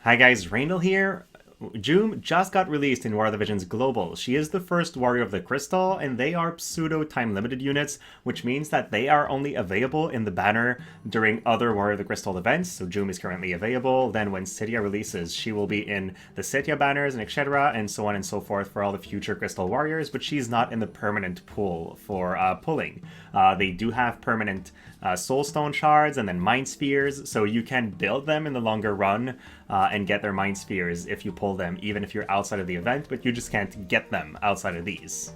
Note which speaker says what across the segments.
Speaker 1: Hi guys, Randall here. Jeume just got released in War of the Visions Global. She is the first Warrior of the Crystal, and they are pseudo time limited units, which means that they are only available in the banner during other Warrior of the Crystal events. So Jeume is currently available. Then when Cydia releases, she will be in the Cydia banners and etc. and so on and so forth for all the future Crystal Warriors, but she's not in the permanent pool for pulling. They do have permanent Soulstone shards and then Mind Spheres, so you can build them in the longer run and get their Mind Spheres if you pull them, even if you're outside of the event, but you just can't get them outside of these.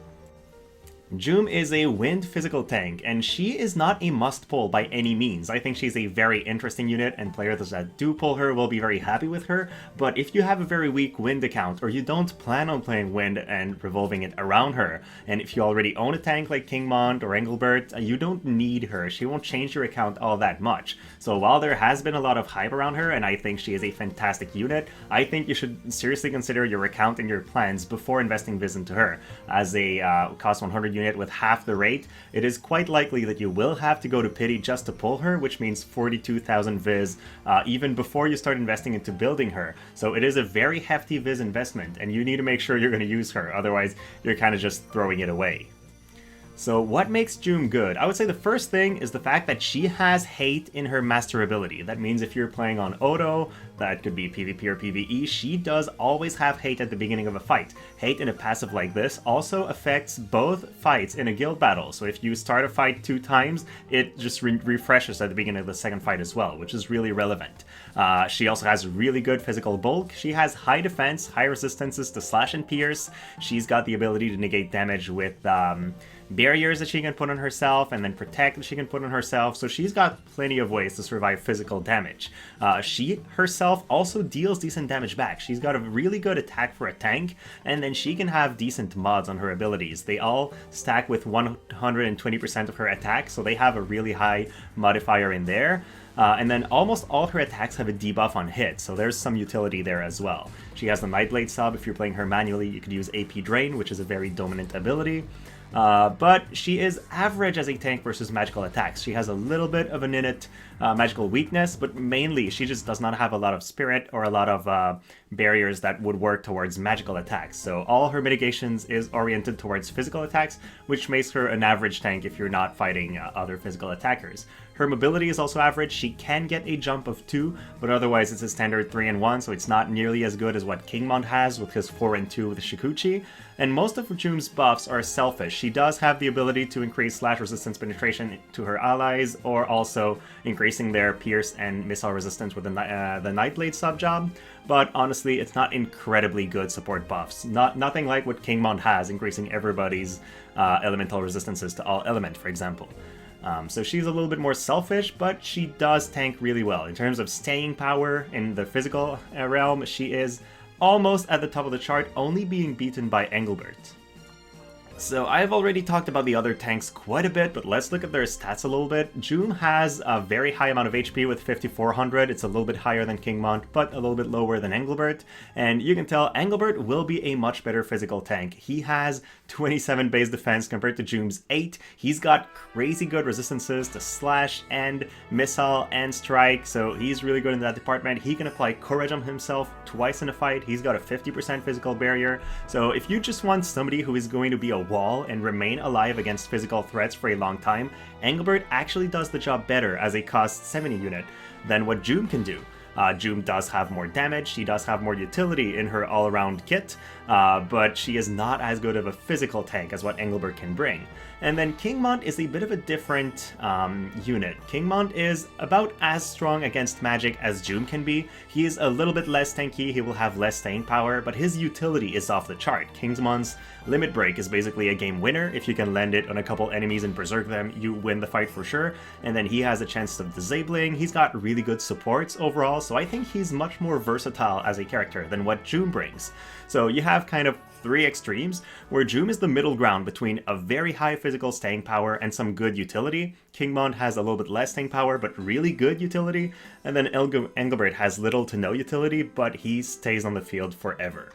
Speaker 1: Jeume is a wind physical tank, and she is not a must-pull by any means. I think she's a very interesting unit, and players that do pull her will be very happy with her, but if you have a very weak wind account, or you don't plan on playing wind and revolving it around her, and if you already own a tank like Kingmont or Engelbert, you don't need her. She won't change your account all that much. So while there has been a lot of hype around her, and I think she is a fantastic unit, I think you should seriously consider your account and your plans before investing Viz into her. As a cost 100 unit with half the rate, it is quite likely that you will have to go to pity just to pull her, which means 42,000 Viz even before you start investing into building her. So it is a very hefty Viz investment, and you need to make sure you're going to use her, otherwise you're kind of just throwing it away. So what makes Jeume good? I would say the first thing is the fact that she has hate in her master ability. That means if you're playing on Odo, that could be PvP or PvE, she does always have hate at the beginning of a fight. Hate in a passive like this also affects both fights in a guild battle. So if you start a fight 2 times, it just refreshes at the beginning of the second fight as well, which is really relevant. She also has really good physical bulk. She has high defense, high resistances to slash and pierce. She's got the ability to negate damage with barriers that she can put on herself, and then protect that she can put on herself, so she's got plenty of ways to survive physical damage. She herself also deals decent damage back. She's got a really good attack for a tank, and then she can have decent mods on her abilities. They all stack with 120% of her attack, so they have a really high modifier in there. And then almost all her attacks have a debuff on hit, so there's some utility there as well. She has the Nightblade sub. If you're playing her manually, you could use AP Drain, which is a very dominant ability. But she is average as a tank versus magical attacks. She has a little bit of an innate magical weakness, but mainly she just does not have a lot of spirit or a lot of barriers that would work towards magical attacks. So all her mitigations is oriented towards physical attacks, which makes her an average tank if you're not fighting other physical attackers. Her mobility is also average. She can get a jump of 2, but otherwise it's a standard 3 and 1, so it's not nearly as good as what Kingmont has with his 4 and 2 with Shikuchi. And most of Jeume's buffs are selfish. She does have the ability to increase slash resistance penetration to her allies, or also increasing their pierce and missile resistance with the Nightblade sub-job, but honestly it's not incredibly good support buffs. Nothing like what Kingmont has, increasing everybody's elemental resistances to all element, for example. So she's a little bit more selfish, but she does tank really well. In terms of staying power in the physical realm, she is almost at the top of the chart, only being beaten by Engelbert. So I've already talked about the other tanks quite a bit, but let's look at their stats a little bit. Jeume has a very high amount of HP with 5400. It's a little bit higher than Kingmont, but a little bit lower than Engelbert. And you can tell Engelbert will be a much better physical tank. He has 27 base defense compared to Jeume's 8. He's got crazy good resistances to slash and missile and strike, so he's really good in that department. He can apply courage on himself twice in a fight. He's got a 50% physical barrier. So if you just want somebody who is going to be a wall and remain alive against physical threats for a long time, Engelbert actually does the job better as a cost 70 unit than what Jeume can do. Jeume does have more damage, she does have more utility in her all-around kit, but she is not as good of a physical tank as what Engelbert can bring. And then Kingmont is a bit of a different unit. Kingmont is about as strong against magic as Jeume can be. He is a little bit less tanky, he will have less staying power, but his utility is off the chart. Kingmont's Limit Break is basically a game winner. If you can land it on a couple enemies and berserk them, you win the fight for sure. And then he has a chance of disabling. He's got really good supports overall, so I think he's much more versatile as a character than what Jeume brings. So you have kind of 3 extremes, where Jeume is the middle ground between a very high physical staying power and some good utility. Kingmont has a little bit less staying power, but really good utility. And then Engelbert has little to no utility, but he stays on the field forever.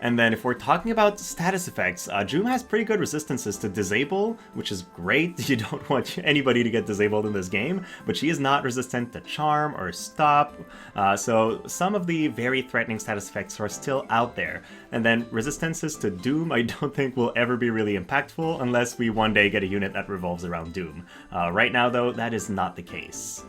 Speaker 1: And then if we're talking about status effects, Jeume has pretty good resistances to disable, which is great. You don't want anybody to get disabled in this game, but she is not resistant to charm or stop. So some of the very threatening status effects are still out there. And then resistances to Doom I don't think will ever be really impactful unless we one day get a unit that revolves around Doom. Right now though, that is not the case.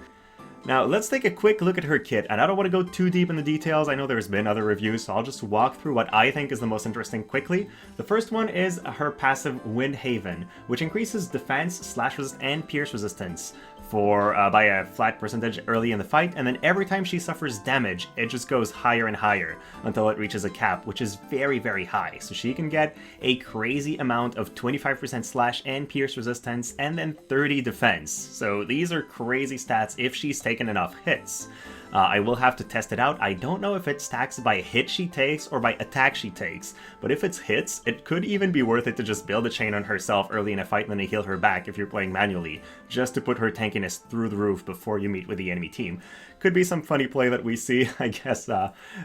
Speaker 1: Now, let's take a quick look at her kit, and I don't want to go too deep in the details. I know there's been other reviews, so I'll just walk through what I think is the most interesting quickly. The first one is her passive Wind Haven, which increases defense, slash resist, and pierce resistance by a flat percentage early in the fight, and then every time she suffers damage, it just goes higher and higher until it reaches a cap, which is very, very high. So she can get a crazy amount of 25% slash and pierce resistance, and then 30 defense. So these are crazy stats if she's taken enough hits. I will have to test it out. I don't know if it stacks by hit she takes or by attack she takes, but if it's hits, it could even be worth it to just build a chain on herself early in a fight and then heal her back if you're playing manually, just to put her tankiness through the roof before you meet with the enemy team. Could be some funny play that we see. I guess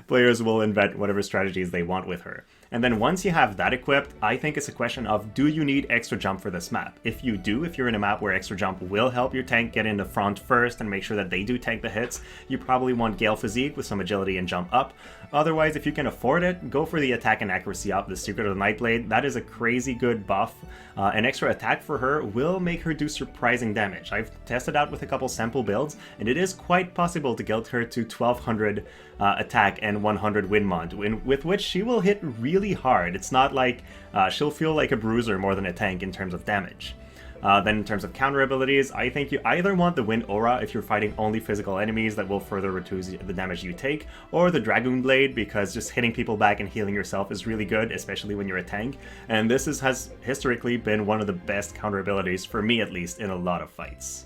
Speaker 1: players will invent whatever strategies they want with her. And then once you have that equipped, I think it's a question of, do you need extra jump for this map? If you do, if you're in a map where extra jump will help your tank get in the front first and make sure that they do tank the hits, you probably want Gale Physique with some agility and jump up. Otherwise, if you can afford it, go for the attack and accuracy up, the Secret of the Nightblade. That is a crazy good buff. An extra attack for her will make her do surprising damage. I've tested out with a couple sample builds, and it is quite possible to get her to 1200 attack and 100 win mod, with which she will hit really hard. It's not like she'll feel like a bruiser more than a tank in terms of damage. Then in terms of counter abilities, I think you either want the Wind Aura if you're fighting only physical enemies that will further reduce the damage you take, or the Dragoon Blade because just hitting people back and healing yourself is really good, especially when you're a tank, and this has historically been one of the best counter abilities, for me at least, in a lot of fights.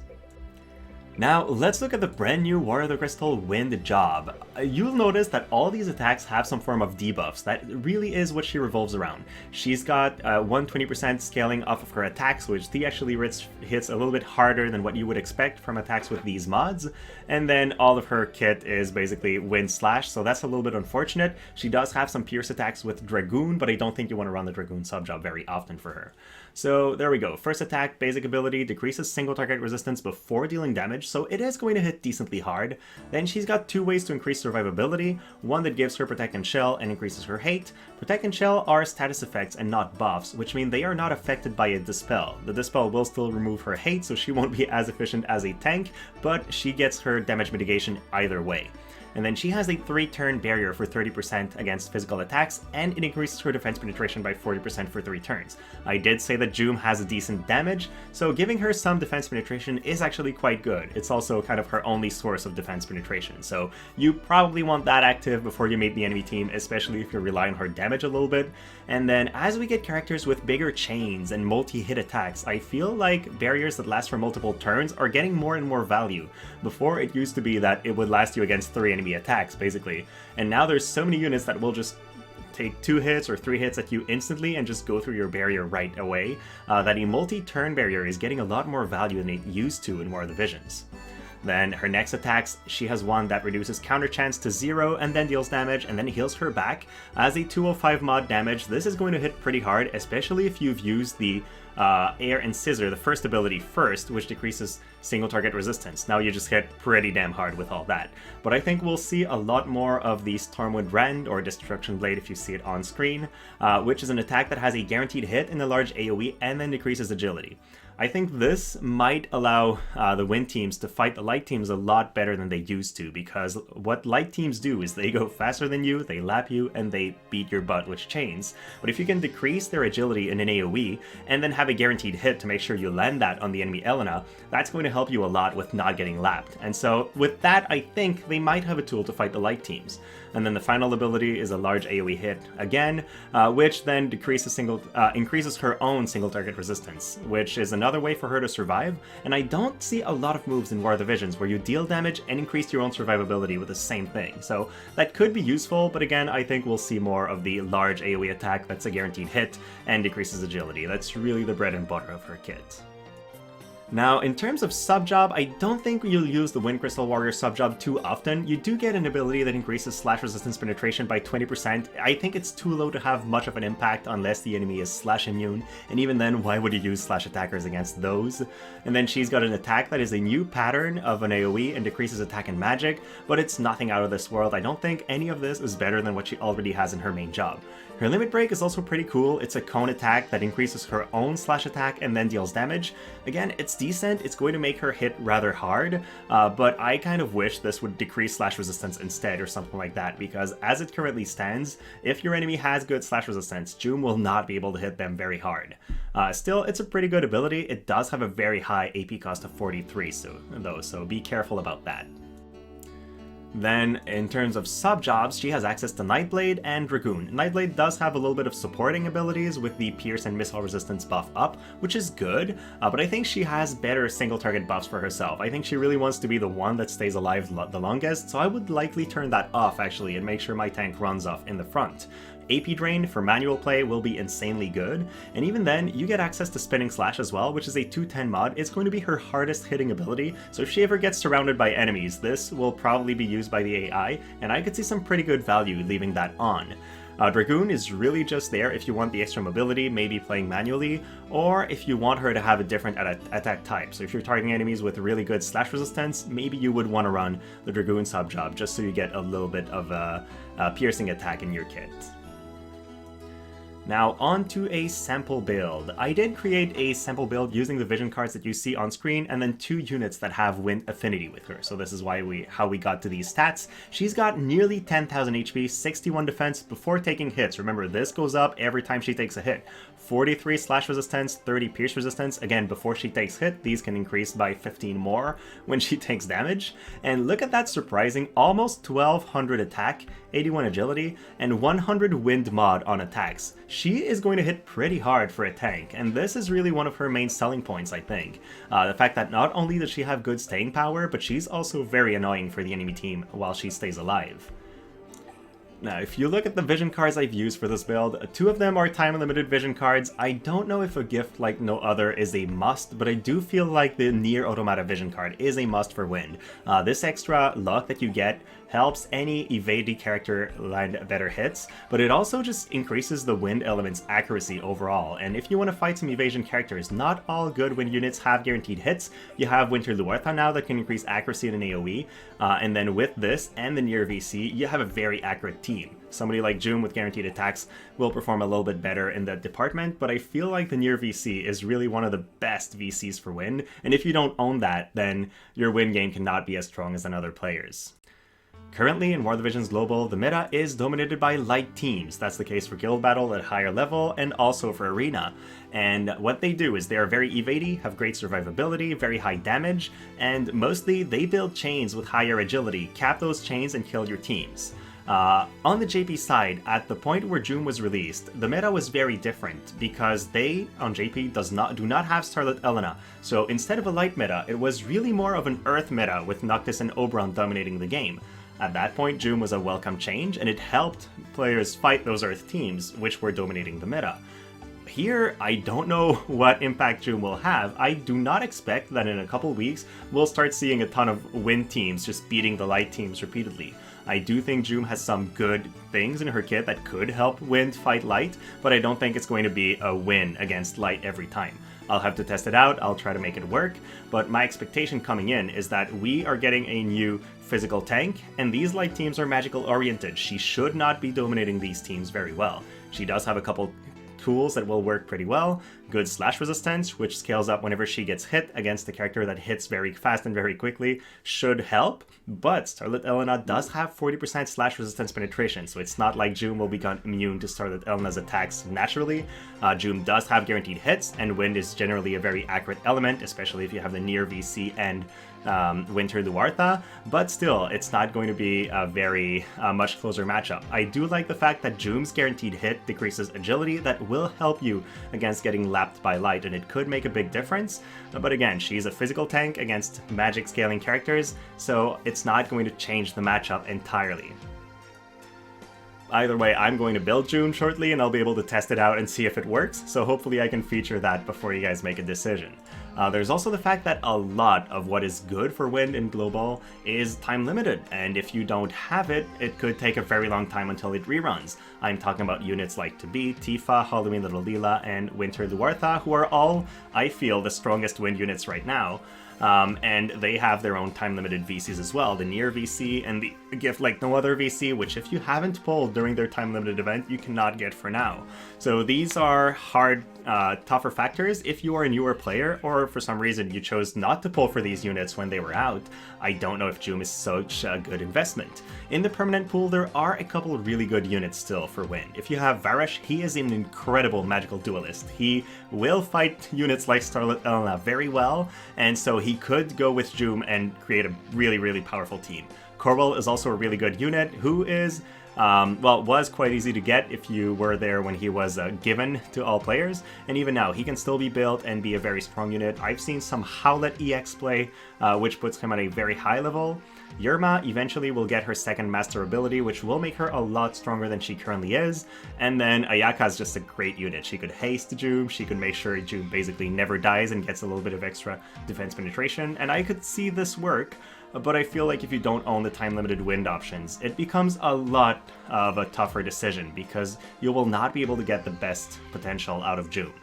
Speaker 1: Now, let's look at the brand new Warrior of the Crystal Wind job. You'll notice that all these attacks have some form of debuffs. That really is what she revolves around. She's got 120% scaling off of her attacks, which actually hits a little bit harder than what you would expect from attacks with these mods. And then all of her kit is basically Wind Slash, so that's a little bit unfortunate. She does have some pierce attacks with Dragoon, but I don't think you want to run the Dragoon sub-job very often for her. So there we go. First attack, basic ability, decreases single target resistance before dealing damage, so it is going to hit decently hard. Then she's got two ways to increase survivability, one that gives her Protect and Shell and increases her hate. Protect and Shell are status effects and not buffs, which mean they are not affected by a Dispel. The Dispel will still remove her hate, so she won't be as efficient as a tank, but she gets her damage mitigation either way. And then she has a 3-turn barrier for 30% against physical attacks, and it increases her defense penetration by 40% for 3 turns. I did say that Jeume has a decent damage, so giving her some defense penetration is actually quite good. It's also kind of her only source of defense penetration, so you probably want that active before you meet the enemy team, especially if you rely on her damage a little bit. And then as we get characters with bigger chains and multi-hit attacks, I feel like barriers that last for multiple turns are getting more and more value. Before, it used to be that it would last you against 3 enemy attacks, basically. And now there's so many units that will just take 2 hits or 3 hits at you instantly and just go through your barrier right away, that a multi-turn barrier is getting a lot more value than it used to in War of the Visions. Then her next attacks, she has one that reduces counter chance to 0 and then deals damage and then heals her back. As a 205 mod damage, this is going to hit pretty hard, especially if you've used the Air and Scissor, the first ability first, which decreases single target resistance. Now you just hit pretty damn hard with all that. But I think we'll see a lot more of the Stormwind Rend, or Destruction Blade if you see it on screen, which is an attack that has a guaranteed hit in a large AoE and then decreases agility. I think this might allow the Wind teams to fight the Light teams a lot better than they used to, because what Light teams do is they go faster than you, they lap you, and they beat your butt with chains. But if you can decrease their agility in an AoE, and then have a guaranteed hit to make sure you land that on the enemy Elena, that's going to help you a lot with not getting lapped. And so with that, I think they might have a tool to fight the Light teams. And then the final ability is a large AoE hit again, which then increases her own single target resistance, which is another way for her to survive. And I don't see a lot of moves in War of the Visions where you deal damage and increase your own survivability with the same thing. So that could be useful, but again, I think we'll see more of the large AoE attack that's a guaranteed hit and decreases agility. That's really the bread and butter of her kit. Now, in terms of sub-job, I don't think you'll use the Wind Crystal Warrior sub-job too often. You do get an ability that increases slash resistance penetration by 20%. I think it's too low to have much of an impact unless the enemy is slash immune, and even then, why would you use slash attackers against those? And then she's got an attack that is a new pattern of an AoE and decreases attack and magic, but it's nothing out of this world. I don't think any of this is better than what she already has in her main job. Her limit break is also pretty cool. It's a cone attack that increases her own slash attack and then deals damage. Again, it's decent. It's going to make her hit rather hard, but I kind of wish this would decrease slash resistance instead or something like that, because as it currently stands, if your enemy has good slash resistance, Jeume will not be able to hit them very hard. Still, it's a pretty good ability. It does have a very high AP cost of 43 so be careful about that. Then, in terms of sub-jobs, she has access to Nightblade and Dragoon. Nightblade does have a little bit of supporting abilities with the Pierce and Missile Resistance buff up, which is good, but I think she has better single-target buffs for herself. I think she really wants to be the one that stays alive the longest, so I would likely turn that off, actually, and make sure my tank runs off in the front. AP Drain for manual play will be insanely good, and even then, you get access to Spinning Slash as well, which is a 210 mod. It's going to be her hardest hitting ability, so if she ever gets surrounded by enemies, this will probably be used by the AI, and I could see some pretty good value leaving that on. Dragoon is really just there if you want the extra mobility, maybe playing manually, or if you want her to have a different attack type. So if you're targeting enemies with really good slash resistance, maybe you would want to run the Dragoon sub-job just so you get a little bit of a piercing attack in your kit. Now on to a sample build. I did create a sample build using the vision cards that you see on screen and then 2 units that have wind affinity with her. So this is how we got to these stats. She's got nearly 10,000 HP, 61 defense before taking hits. Remember, this goes up every time she takes a hit. 43 slash resistance, 30 pierce resistance. Again, before she takes hit, these can increase by 15 more when she takes damage. And look at that surprising almost 1200 attack, 81 agility, and 100 wind mod on attacks. She is going to hit pretty hard for a tank, and this is really one of her main selling points, I think. The fact that not only does she have good staying power, but she's also very annoying for the enemy team while she stays alive. Now, if you look at the vision cards I've used for this build, 2 of them are time-limited vision cards. I don't know if a gift like no other is a must, but I do feel like the Nier Automata vision card is a must for wind. This extra luck that you get helps any evadee character land better hits, but it also just increases the wind element's accuracy overall. And if you want to fight some evasion characters, not all good wind units have guaranteed hits. You have Winter Luartha now that can increase accuracy in an AoE, and then with this and the Nier VC, you have a very accurate team. Somebody like Jeume with guaranteed attacks will perform a little bit better in that department, but I feel like the Nier VC is really one of the best VCs for wind, and if you don't own that, then your wind game cannot be as strong as another players. Currently in War of the Visions Global, the meta is dominated by light teams. That's the case for Guild Battle at higher level and also for Arena. And what they do is they are very evadey, have great survivability, very high damage, and mostly they build chains with higher agility, cap those chains and kill your teams. On the JP side, at the point where Jeume was released, the meta was very different because they, on JP, do not have Starlit Elena. So instead of a light meta, it was really more of an earth meta with Noctis and Oberon dominating the game. At that point, Jeume was a welcome change, and it helped players fight those Earth teams, which were dominating the meta. Here, I don't know what impact Jeume will have. I do not expect that in a couple weeks, we'll start seeing a ton of wind teams just beating the light teams repeatedly. I do think Jeume has some good things in her kit that could help wind fight light, but I don't think it's going to be a win against light every time. I'll have to test it out, I'll try to make it work, but my expectation coming in is that we are getting a new physical tank, and these light teams are magical oriented. She should not be dominating these teams very well. She does have a couple tools that will work pretty well. Good slash resistance, which scales up whenever she gets hit against a character that hits very fast and very quickly, should help, but Starlit Elena does have 40% slash resistance penetration, so it's not like Jeume will become immune to Starlit Elena's attacks naturally. Jeume does have guaranteed hits, and wind is generally a very accurate element, especially if you have the Nier VC and Winter Luartha, but still, it's not going to be a very much closer matchup. I do like the fact that Jeume's guaranteed hit decreases agility. That will help you against getting lapped by light, and it could make a big difference, but again, she's a physical tank against magic scaling characters, so it's not going to change the matchup entirely. Either way, I'm going to build Jeume shortly, and I'll be able to test it out and see if it works, so hopefully I can feature that before you guys make a decision. There's also the fact that a lot of what is good for wind in global is time limited, and if you don't have it, it could take a very long time until it reruns. I'm talking about units like Tabi, Tifa, Halloween Little Lila, and Winter Luartha, who are all, I feel, the strongest wind units right now. And they have their own time-limited VCs as well, the Near VC and the Gift Like No Other VC, which if you haven't pulled during their time-limited event, you cannot get for now. So these are hard, tougher factors if you are a newer player, or for some reason you chose not to pull for these units when they were out. I don't know if Jeume is such a good investment. In the permanent pool, there are a couple of really good units still for win. If you have Varesh, he is an incredible magical duelist. He will fight units like Starlit Elena very well, and so he could go with Jeume and create a really, really powerful team. Corwell is also a really good unit who is, was quite easy to get if you were there when he was given to all players, and even now he can still be built and be a very strong unit. I've seen some Howlet EX play, which puts him at a very high level. Jeume eventually will get her second master ability, which will make her a lot stronger than she currently is. And then Ayaka is just a great unit. She could haste Jeume, she could make sure Jeume basically never dies and gets a little bit of extra defense penetration, and I could see this work. But I feel like if you don't own the time-limited wind options, it becomes a lot of a tougher decision because you will not be able to get the best potential out of Jeume.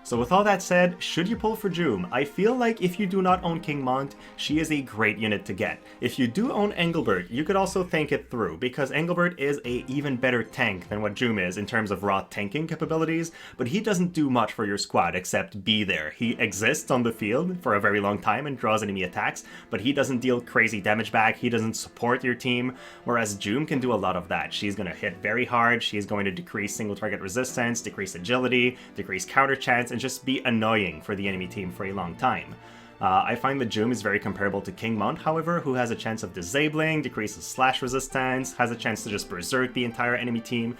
Speaker 1: So with all that said, should you pull for Jeume? I feel like if you do not own King Mont, she is a great unit to get. If you do own Engelbert, you could also think it through, because Engelbert is a even better tank than what Jeume is in terms of raw tanking capabilities, but he doesn't do much for your squad except be there. He exists on the field for a very long time and draws enemy attacks, but he doesn't deal crazy damage back, he doesn't support your team, whereas Jeume can do a lot of that. She's going to hit very hard, she's going to decrease single target resistance, decrease agility, decrease counter chance, and just be annoying for the enemy team for a long time. I find that Jeume is very comparable to King Mont, however, who has a chance of disabling, decreases slash resistance, has a chance to just berserk the entire enemy team.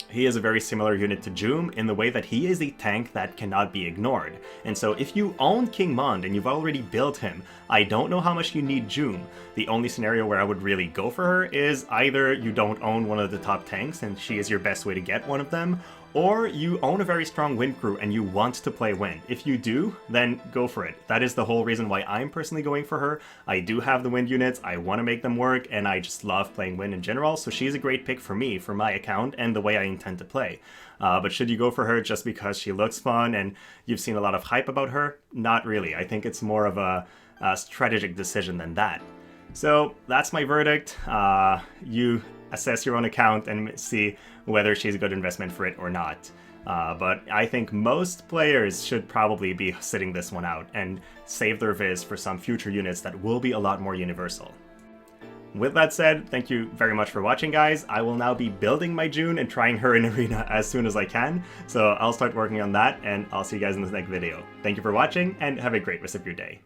Speaker 1: He is a very similar unit to Jeume in the way that he is a tank that cannot be ignored. And so if you own King Mont and you've already built him, I don't know how much you need Jeume. The only scenario where I would really go for her is either you don't own one of the top tanks and she is your best way to get one of them, or you own a very strong wind crew and you want to play wind. If you do, then go for it. That is the whole reason why I'm personally going for her. I do have the wind units, I want to make them work, and I just love playing wind in general, so she's a great pick for me, for my account, and the way I intend to play. But should you go for her just because she looks fun and you've seen a lot of hype about her? Not really. I think it's more of a strategic decision than that. So that's my verdict. You assess your own account and see whether she's a good investment for it or not. But I think most players should probably be sitting this one out and save their viz for some future units that will be a lot more universal. With that said, thank you very much for watching, guys. I will now be building my June and trying her in Arena as soon as I can, so I'll start working on that, and I'll see you guys in the next video. Thank you for watching, and have a great rest of your day.